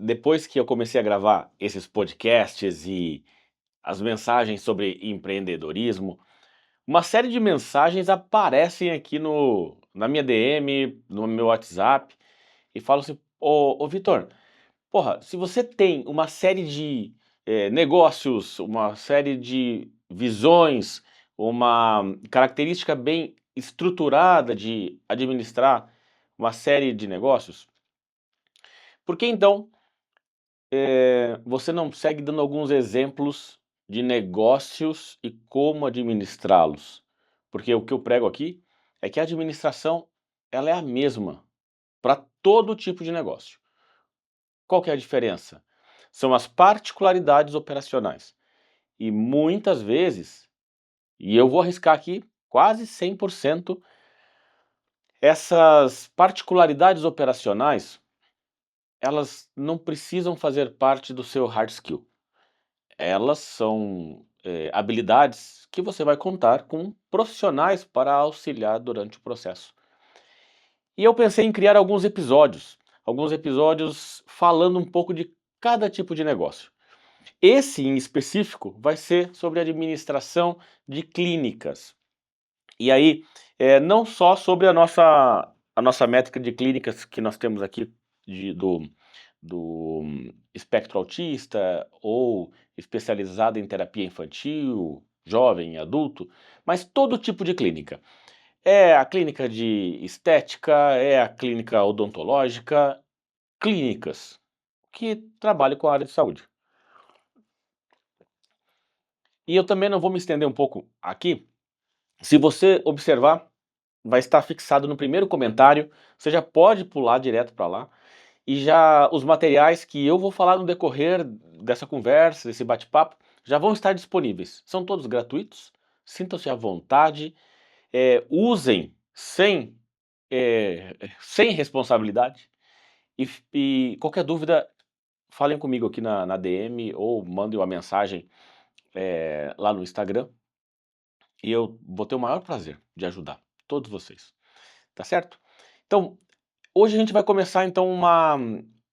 depois que eu comecei a gravar esses podcasts e as mensagens sobre empreendedorismo, uma série de mensagens aparecem aqui na minha DM, no meu WhatsApp, e falam assim: ô Vitor, porra, se você tem uma série de negócios, uma série de visões, uma característica bem estruturada de administrar uma série de negócios, por que então você não segue dando alguns exemplos de negócios e como administrá-los? Porque o que eu prego aqui é que a administração ela é a mesma para todo tipo de negócio. Qual que é a diferença? São as particularidades operacionais. E muitas vezes, e eu vou arriscar aqui quase 100%, essas particularidades operacionais, elas não precisam fazer parte do seu hard skill. Elas são habilidades que você vai contar com profissionais para auxiliar durante o processo. E eu pensei em criar alguns episódios falando um pouco de cada tipo de negócio. Esse em específico vai ser sobre administração de clínicas. E aí, não só sobre a nossa métrica de clínicas que nós temos aqui do espectro autista ou especializada em terapia infantil, jovem, adulto, mas todo tipo de clínica. É a clínica de estética, é a clínica odontológica, clínicas que trabalham com a área de saúde. E eu também não vou me estender um pouco aqui. Se você observar, vai estar fixado no primeiro comentário, você já pode pular direto para lá. E já os materiais que eu vou falar no decorrer dessa conversa, desse bate-papo, já vão estar disponíveis. São todos gratuitos, sintam-se à vontade, usem sem responsabilidade. E qualquer dúvida, falem comigo aqui na DM ou mandem uma mensagem lá no Instagram. E eu vou ter o maior prazer de ajudar todos vocês, tá certo? Então, hoje a gente vai começar então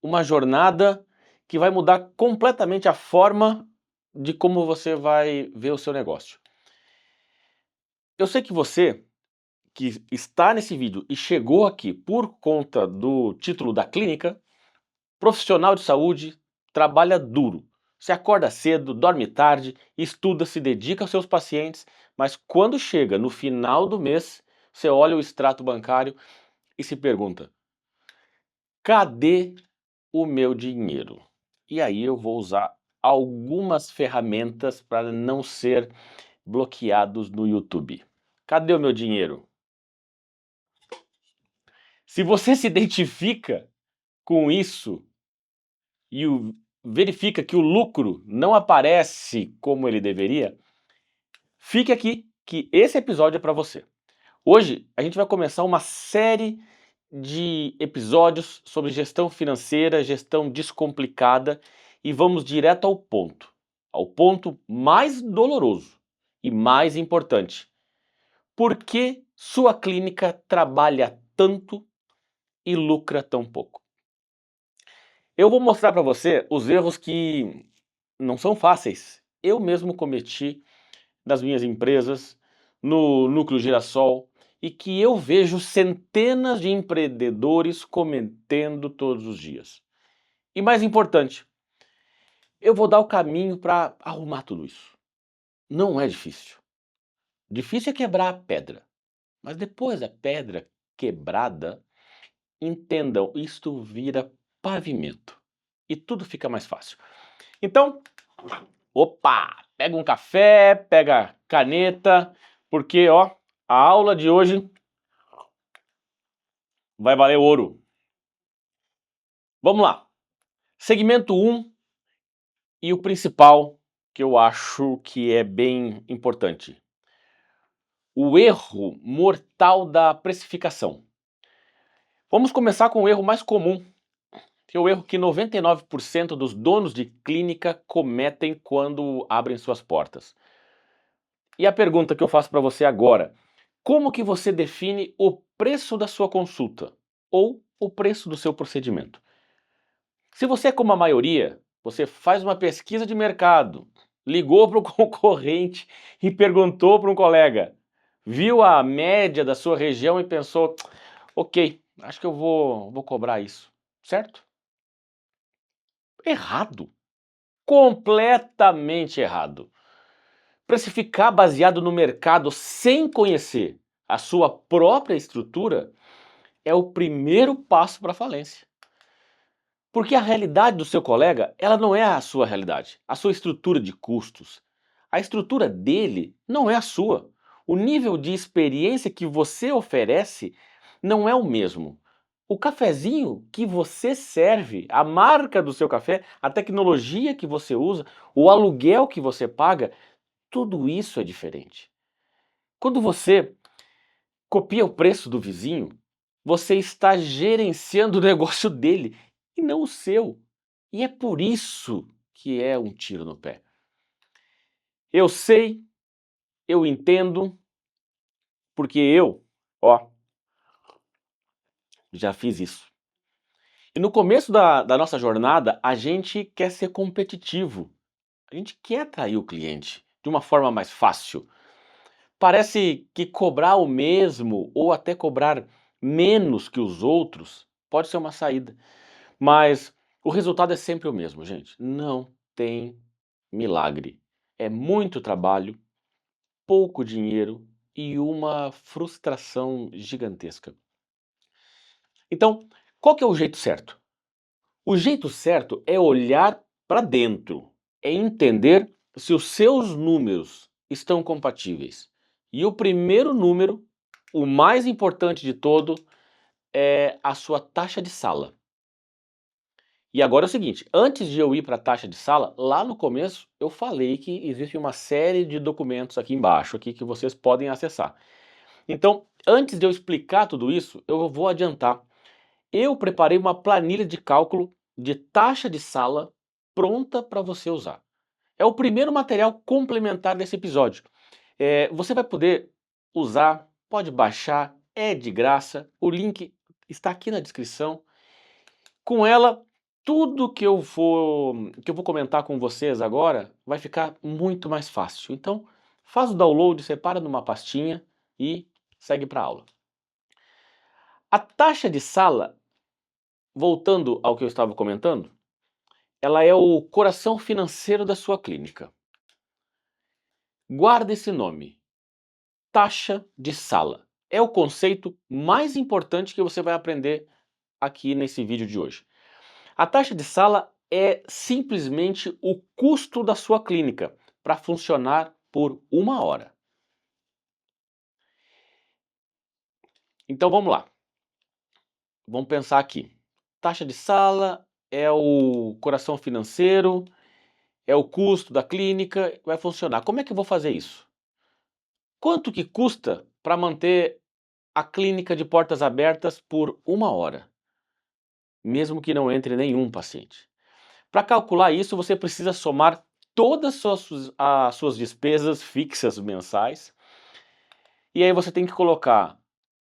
uma jornada que vai mudar completamente a forma de como você vai ver o seu negócio. Eu sei que você que está nesse vídeo e chegou aqui por conta do título da clínica, profissional de saúde, trabalha duro. Você acorda cedo, dorme tarde, estuda, se dedica aos seus pacientes, mas quando chega no final do mês, você olha o extrato bancário e se pergunta: cadê o meu dinheiro? E aí eu vou usar algumas ferramentas para não ser bloqueados no YouTube. Cadê o meu dinheiro? Se você se identifica com isso e verifica que o lucro não aparece como ele deveria, fique aqui que esse episódio é para você. Hoje a gente vai começar uma série de episódios sobre gestão financeira, gestão descomplicada e vamos direto ao ponto mais doloroso e mais importante. Por que sua clínica trabalha tanto e lucra tão pouco? Eu vou mostrar para você os erros que não são fáceis. Eu mesmo cometi nas minhas empresas, no Núcleo Girassol, e que eu vejo centenas de empreendedores cometendo todos os dias. E mais importante, eu vou dar o caminho para arrumar tudo isso. Não é difícil. Difícil é quebrar a pedra. Mas depois da pedra quebrada, entendam, isto vira pavimento. E tudo fica mais fácil. Então, opa, pega um café, pega caneta, porque ó, a aula de hoje vai valer ouro. Vamos lá. Segmento 1 e o principal que eu acho que é bem importante. O erro mortal da precificação. Vamos começar com o erro mais comum, que é o erro que 99% dos donos de clínica cometem quando abrem suas portas. E a pergunta que eu faço para você agora: como que você define o preço da sua consulta ou o preço do seu procedimento? Se você é como a maioria, você faz uma pesquisa de mercado, ligou para o concorrente e perguntou para um colega, viu a média da sua região e pensou, ok, acho que eu vou cobrar isso, certo? Errado. Completamente errado. Precificar baseado no mercado sem conhecer a sua própria estrutura é o primeiro passo para a falência. Porque a realidade do seu colega, ela não é a sua realidade, a sua estrutura de custos. A estrutura dele não é a sua. O nível de experiência que você oferece não é o mesmo. O cafezinho que você serve, a marca do seu café, a tecnologia que você usa, o aluguel que você paga, tudo isso é diferente. Quando você copia o preço do vizinho, você está gerenciando o negócio dele e não o seu. E é por isso que é um tiro no pé. Eu sei, eu entendo, porque ó, já fiz isso. E no começo da nossa jornada, a gente quer ser competitivo. A gente quer atrair o cliente de uma forma mais fácil. Parece que cobrar o mesmo ou até cobrar menos que os outros pode ser uma saída. Mas o resultado é sempre o mesmo, gente. Não tem milagre. É muito trabalho, pouco dinheiro e uma frustração gigantesca. Então, qual que é o jeito certo? O jeito certo é olhar para dentro, é entender se os seus números estão compatíveis. E o primeiro número, o mais importante de todo, é a sua taxa de sala. E agora é o seguinte, antes de eu ir para a taxa de sala, lá no começo eu falei que existe uma série de documentos aqui embaixo aqui que vocês podem acessar. Então, antes de eu explicar tudo isso, eu vou adiantar. Eu preparei uma planilha de cálculo de taxa de sala pronta para você usar. É o primeiro material complementar desse episódio. Você vai poder usar, pode baixar, é de graça, o link está aqui na descrição. Com ela, tudo que eu vou comentar com vocês agora vai ficar muito mais fácil. Então, faz o download, separa numa pastinha e segue para a aula. A taxa de sala, voltando ao que eu estava comentando, ela é o coração financeiro da sua clínica. Guarda esse nome, taxa de sala. É o conceito mais importante que você vai aprender aqui nesse vídeo de hoje. A taxa de sala é simplesmente o custo da sua clínica para funcionar por 1 hora. Então vamos lá. Vamos pensar aqui. Taxa de sala é o coração financeiro, é o custo da clínica, vai funcionar. Como é que eu vou fazer isso? Quanto que custa para manter a clínica de portas abertas por 1 hora? Mesmo que não entre nenhum paciente. Para calcular isso, você precisa somar todas as suas despesas fixas mensais. E aí você tem que colocar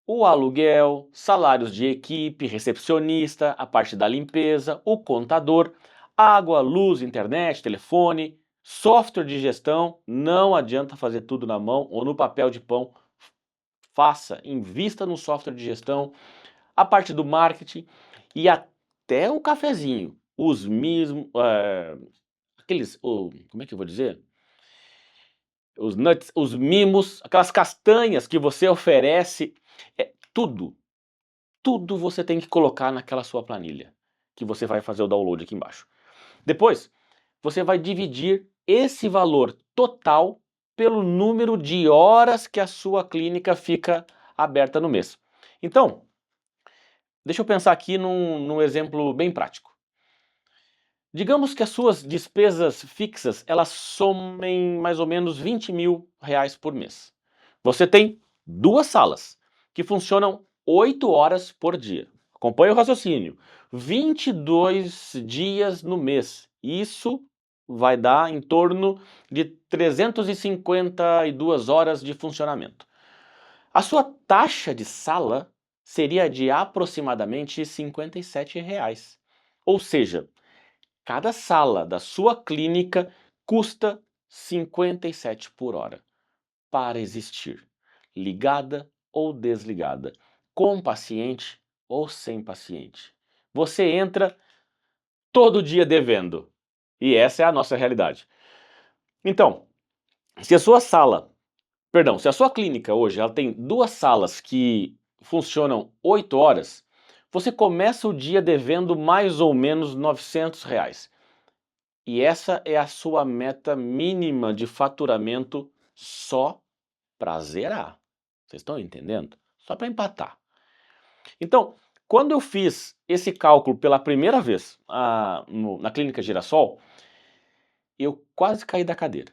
o aluguel, salários de equipe, recepcionista, a parte da limpeza, o contador, água, luz, internet, telefone, software de gestão. Não adianta fazer tudo na mão ou no papel de pão. Faça, invista no software de gestão, a parte do marketing e até o cafezinho. Os mesmos, como é que eu vou dizer? Os nuts, os mimos, aquelas castanhas que você oferece, tudo você tem que colocar naquela sua planilha, que você vai fazer o download aqui embaixo. Depois, você vai dividir esse valor total pelo número de horas que a sua clínica fica aberta no mês. Então, deixa eu pensar aqui num exemplo bem prático. Digamos que as suas despesas fixas, elas somem mais ou menos R$ 20.000 por mês. Você tem 2 salas, que funcionam 8 horas por dia. Acompanhe o raciocínio. 22 dias no mês. Isso vai dar em torno de 352 horas de funcionamento. A sua taxa de sala seria de aproximadamente R$ 57. Ou seja, Cada sala da sua clínica custa 57 por hora para existir, ligada ou desligada, com paciente ou sem paciente. Você entra todo dia devendo. E essa é a nossa realidade. Então, se a sua sala, perdão, se a sua clínica hoje ela tem 2 salas que funcionam 8 horas, você começa o dia devendo mais ou menos R$ 900. E essa é a sua meta mínima de faturamento só para zerar. Vocês estão entendendo? Só para empatar. Então, quando eu fiz esse cálculo pela primeira vez na Clínica Girassol, eu quase caí da cadeira.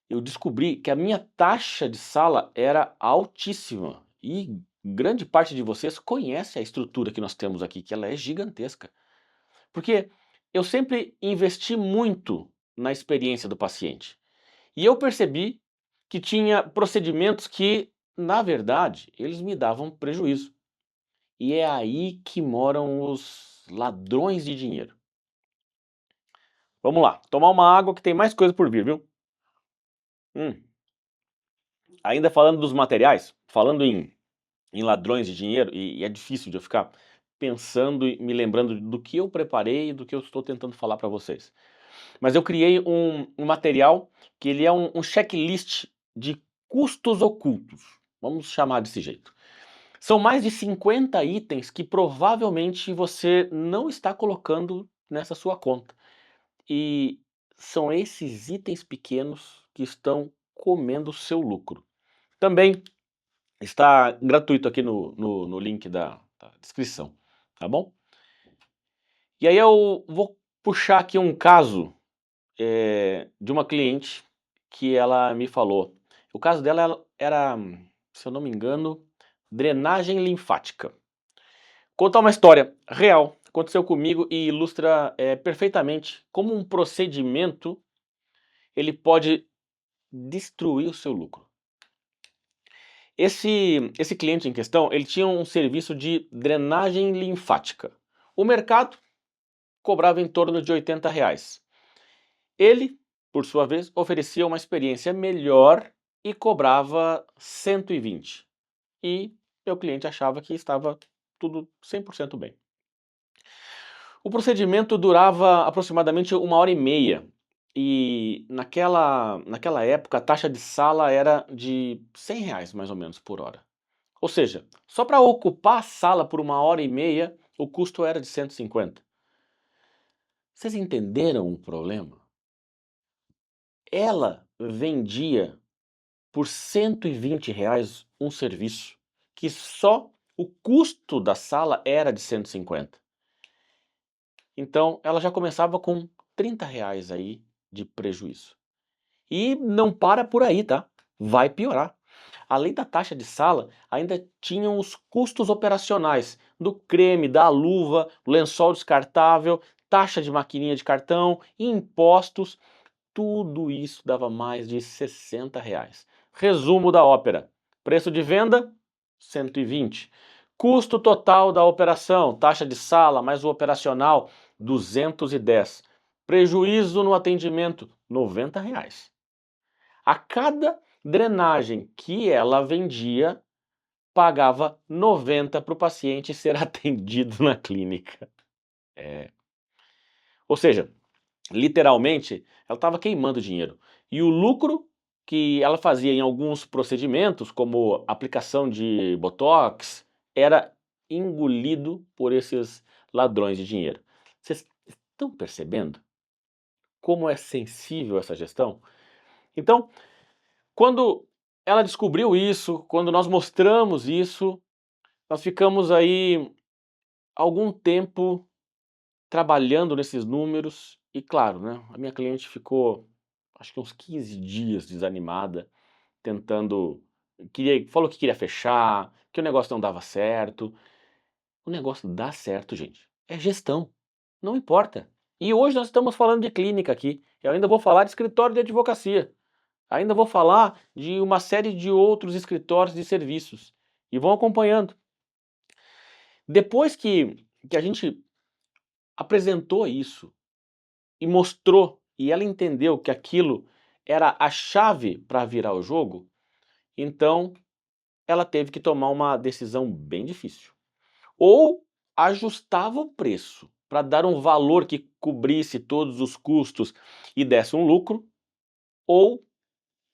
Eu descobri que a minha taxa de sala era altíssima e grande parte de vocês conhece a estrutura que nós temos aqui, que ela é gigantesca. Porque eu sempre investi muito na experiência do paciente. E eu percebi que tinha procedimentos que, na verdade, eles me davam prejuízo. E é aí que moram os ladrões de dinheiro. Vamos lá, tomar uma água que tem mais coisa por vir, viu? Ainda falando dos materiais, falando em ladrões de dinheiro, e é difícil de eu ficar pensando e me lembrando do que eu preparei e do que eu estou tentando falar para vocês. Mas eu criei um material que ele é um checklist de custos ocultos, vamos chamar desse jeito. São mais de 50 itens que provavelmente você não está colocando nessa sua conta. E são esses itens pequenos que estão comendo o seu lucro. Também está gratuito aqui no link da descrição, tá bom? E aí eu vou puxar aqui um caso de uma cliente que ela me falou. O caso dela era, se eu não me engano, drenagem linfática. Contar uma história real, aconteceu comigo e ilustra perfeitamente como um procedimento ele pode destruir o seu lucro. Esse cliente em questão, ele tinha um serviço de drenagem linfática. O mercado cobrava em torno de R$ 80. Ele, por sua vez, oferecia uma experiência melhor e cobrava 120. E meu cliente achava que estava tudo 100% bem. O procedimento durava aproximadamente 1h30 e naquela época a taxa de sala era de R$ 100 mais ou menos por hora. Ou seja, só para ocupar a sala por 1h30 o custo era de 150. Vocês entenderam o problema? Ela vendia por R$ 120 um serviço que só o custo da sala era de 150. Então ela já começava com R$ 30 aí de prejuízo. E não para por aí, tá? Vai piorar. Além da taxa de sala, ainda tinham os custos operacionais do creme, da luva, lençol descartável, taxa de maquininha de cartão, impostos. Tudo isso dava mais de R$ 60. Resumo da ópera: preço de venda, 120. Custo total da operação, taxa de sala mais o operacional, 210. Prejuízo no atendimento, R$ 90. A cada drenagem que ela vendia, pagava 90 para o paciente ser atendido na clínica. Ou seja, literalmente, ela estava queimando dinheiro. E o lucro que ela fazia em alguns procedimentos, como aplicação de botox, era engolido por esses ladrões de dinheiro. Vocês estão percebendo como é sensível essa gestão? Então, quando ela descobriu isso, quando nós mostramos isso, nós ficamos aí algum tempo trabalhando nesses números e claro, né, a minha cliente ficou acho que uns 15 dias desanimada, tentando, falou que queria fechar, que o negócio não dava certo. O negócio dá certo, gente. É gestão, não importa. E hoje nós estamos falando de clínica aqui. Eu ainda vou falar de escritório de advocacia. Ainda vou falar de uma série de outros escritórios de serviços. E vão acompanhando. Depois que a gente apresentou isso e mostrou, e ela entendeu que aquilo era a chave para virar o jogo, então ela teve que tomar uma decisão bem difícil. Ou ajustava o preço para dar um valor que cobrisse todos os custos e desse um lucro, ou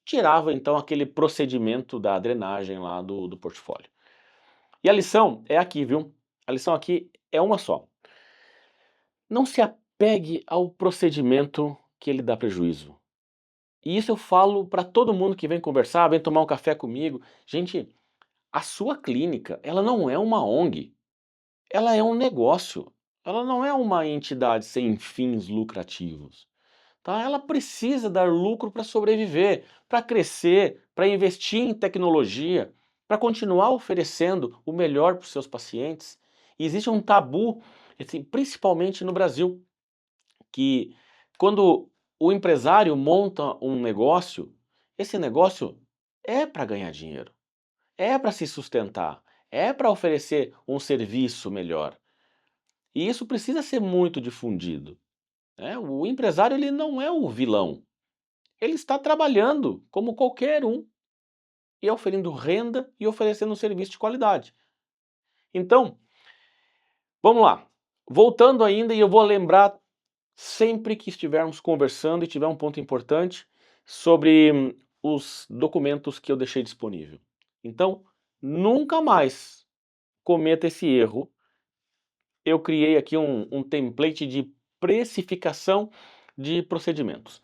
tirava então aquele procedimento da drenagem lá do portfólio. E a lição é aqui, viu? A lição aqui é uma só. Não se apegue ao procedimento que ele dá prejuízo. E isso eu falo para todo mundo que vem conversar, vem tomar um café comigo. Gente, a sua clínica, ela não é uma ONG, ela é um negócio. Ela não é uma entidade sem fins lucrativos. Tá? Ela precisa dar lucro para sobreviver, para crescer, para investir em tecnologia, para continuar oferecendo o melhor para os seus pacientes. E existe um tabu, assim, principalmente no Brasil, que quando o empresário monta um negócio, esse negócio é para ganhar dinheiro, é para se sustentar, é para oferecer um serviço melhor. E isso precisa ser muito difundido, né? O empresário ele não é o vilão, ele está trabalhando como qualquer um e oferindo renda e oferecendo um serviço de qualidade. Então, vamos lá. Voltando ainda, e eu vou lembrar sempre que estivermos conversando e tiver um ponto importante sobre os documentos que eu deixei disponível. Então, nunca mais cometa esse erro. Eu criei aqui um template de precificação de procedimentos.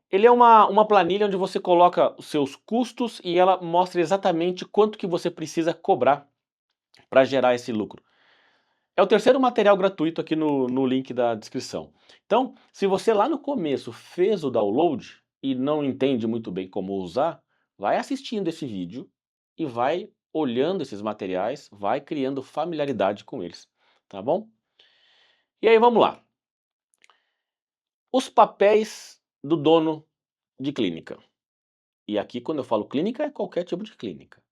Ele é uma planilha onde você coloca os seus custos e ela mostra exatamente quanto que você precisa cobrar para gerar esse lucro. É o terceiro material gratuito aqui no link da descrição. Então, se você lá no começo fez o download e não entende muito bem como usar, vai assistindo esse vídeo e vai olhando esses materiais, vai criando familiaridade com eles, tá bom? E aí vamos lá. Os papéis do dono de clínica. E aqui quando eu falo clínica é qualquer tipo de clínica.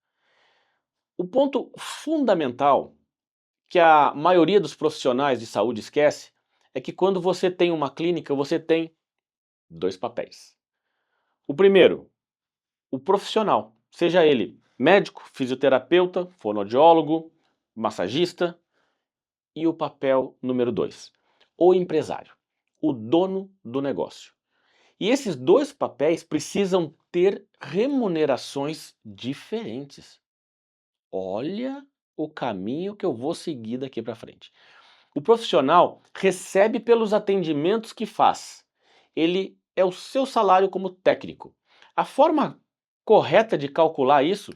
O ponto fundamental que a maioria dos profissionais de saúde esquece é que quando você tem uma clínica, você tem dois papéis. O primeiro, o profissional, seja ele médico, fisioterapeuta, fonoaudiólogo, massagista, e o papel número 2, o empresário, o dono do negócio. E esses dois papéis precisam ter remunerações diferentes. Olha o caminho que eu vou seguir daqui para frente. O profissional recebe pelos atendimentos que faz. Ele é o seu salário como técnico. A forma correta de calcular isso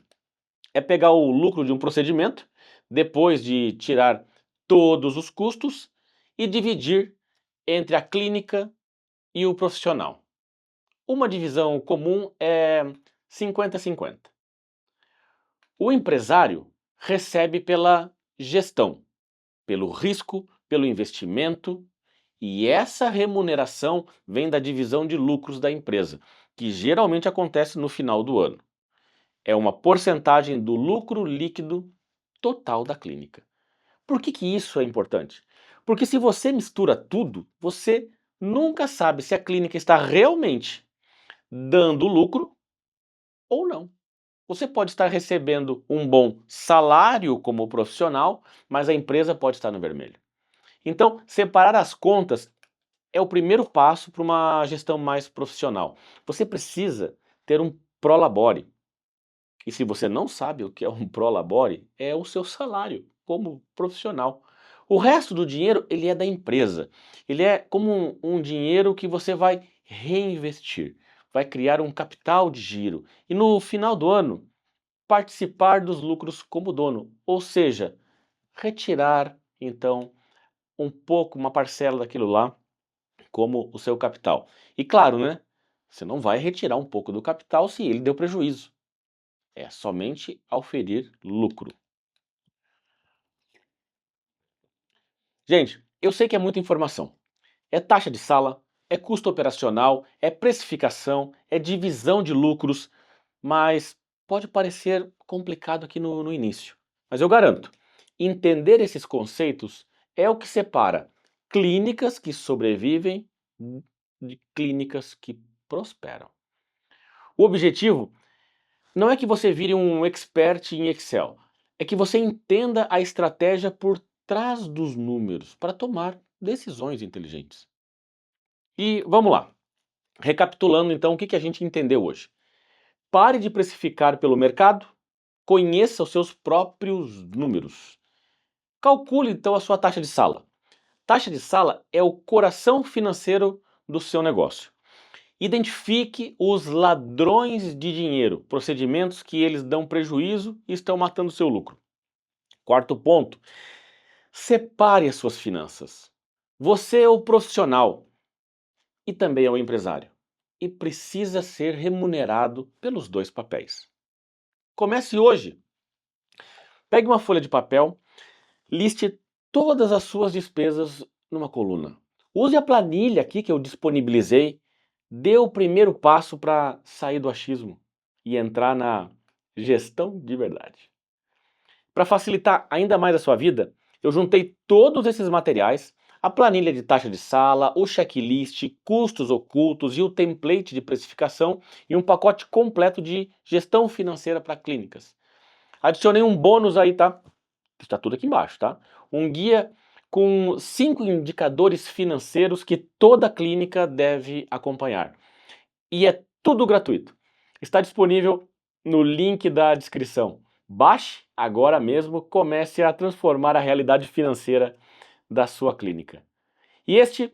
é pegar o lucro de um procedimento, depois de tirar todos os custos e dividir entre a clínica e o profissional. Uma divisão comum é 50-50. O empresário recebe pela gestão, pelo risco, pelo investimento, e essa remuneração vem da divisão de lucros da empresa, que geralmente acontece no final do ano. É uma porcentagem do lucro líquido total da clínica. Por que isso é importante? Porque se você mistura tudo, você nunca sabe se a clínica está realmente dando lucro ou não. Você pode estar recebendo um bom salário como profissional, mas a empresa pode estar no vermelho. Então, separar as contas é o primeiro passo para uma gestão mais profissional. Você precisa ter um prolabore. E se você não sabe o que é um prolabore, é o seu salário como profissional. O resto do dinheiro, ele é da empresa. Ele é como um dinheiro que você vai reinvestir, vai criar um capital de giro e no final do ano participar dos lucros como dono, ou seja, retirar então um pouco, uma parcela daquilo lá como o seu capital. E claro, né? Você não vai retirar um pouco do capital se ele deu prejuízo. É somente auferir lucro. Gente, eu sei que é muita informação. É taxa de sala, é custo operacional, é precificação, é divisão de lucros, mas pode parecer complicado aqui no início. Mas eu garanto, entender esses conceitos é o que separa clínicas que sobrevivem de clínicas que prosperam. O objetivo não é que você vire um expert em Excel, é que você entenda a estratégia por trás dos números para tomar decisões inteligentes. E vamos lá, recapitulando então o que a gente entendeu hoje. Pare de precificar pelo mercado, conheça os seus próprios números. Calcule então a sua taxa de sala. Taxa de sala é o coração financeiro do seu negócio. Identifique os ladrões de dinheiro, procedimentos que eles dão prejuízo e estão matando seu lucro. Quarto ponto, separe as suas finanças. Você é o profissional e também é o empresário e precisa ser remunerado pelos dois papéis. Comece hoje. Pegue uma folha de papel, liste todas as suas despesas numa coluna. Use a planilha aqui que eu disponibilizei. Dê o primeiro passo para sair do achismo e entrar na gestão de verdade. Para facilitar ainda mais a sua vida, eu juntei todos esses materiais, a planilha de taxa de sala, o checklist, custos ocultos e o template de precificação em um pacote completo de gestão financeira para clínicas. Adicionei um bônus aí, tá? Está tudo aqui embaixo, tá? Um guia com 5 indicadores financeiros que toda clínica deve acompanhar. E é tudo gratuito. Está disponível no link da descrição. Baixe agora mesmo, comece a transformar a realidade financeira da sua clínica. E este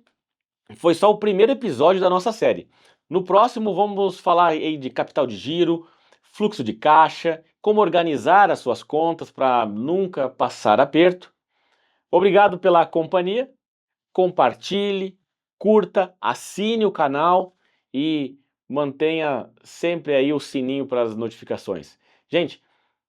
foi só o primeiro episódio da nossa série. No próximo vamos falar aí de capital de giro, fluxo de caixa, como organizar as suas contas para nunca passar aperto. Obrigado pela companhia, compartilhe, curta, assine o canal e mantenha sempre aí o sininho para as notificações. Gente,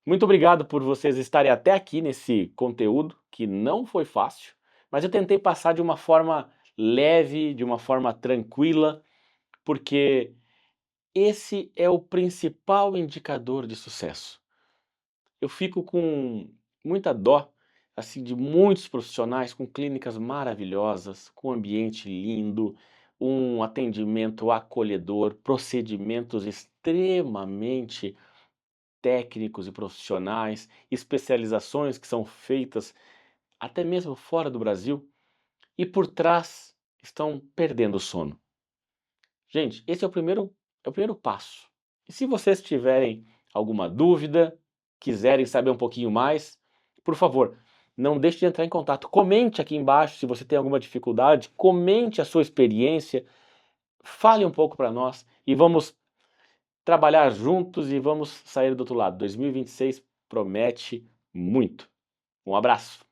muito obrigado por vocês estarem até aqui nesse conteúdo, que não foi fácil, mas eu tentei passar de uma forma leve, de uma forma tranquila, porque esse é o principal indicador de sucesso. Eu fico com muita dó assim de muitos profissionais com clínicas maravilhosas, com ambiente lindo, um atendimento acolhedor, procedimentos extremamente técnicos e profissionais, especializações que são feitas até mesmo fora do Brasil e por trás estão perdendo o sono. Gente, esse é o primeiro passo. E se vocês tiverem alguma dúvida, quiserem saber um pouquinho mais, por favor, não deixe de entrar em contato. Comente aqui embaixo se você tem alguma dificuldade, comente a sua experiência, fale um pouco para nós e vamos trabalhar juntos e vamos sair do outro lado. 2026 promete muito. Um abraço.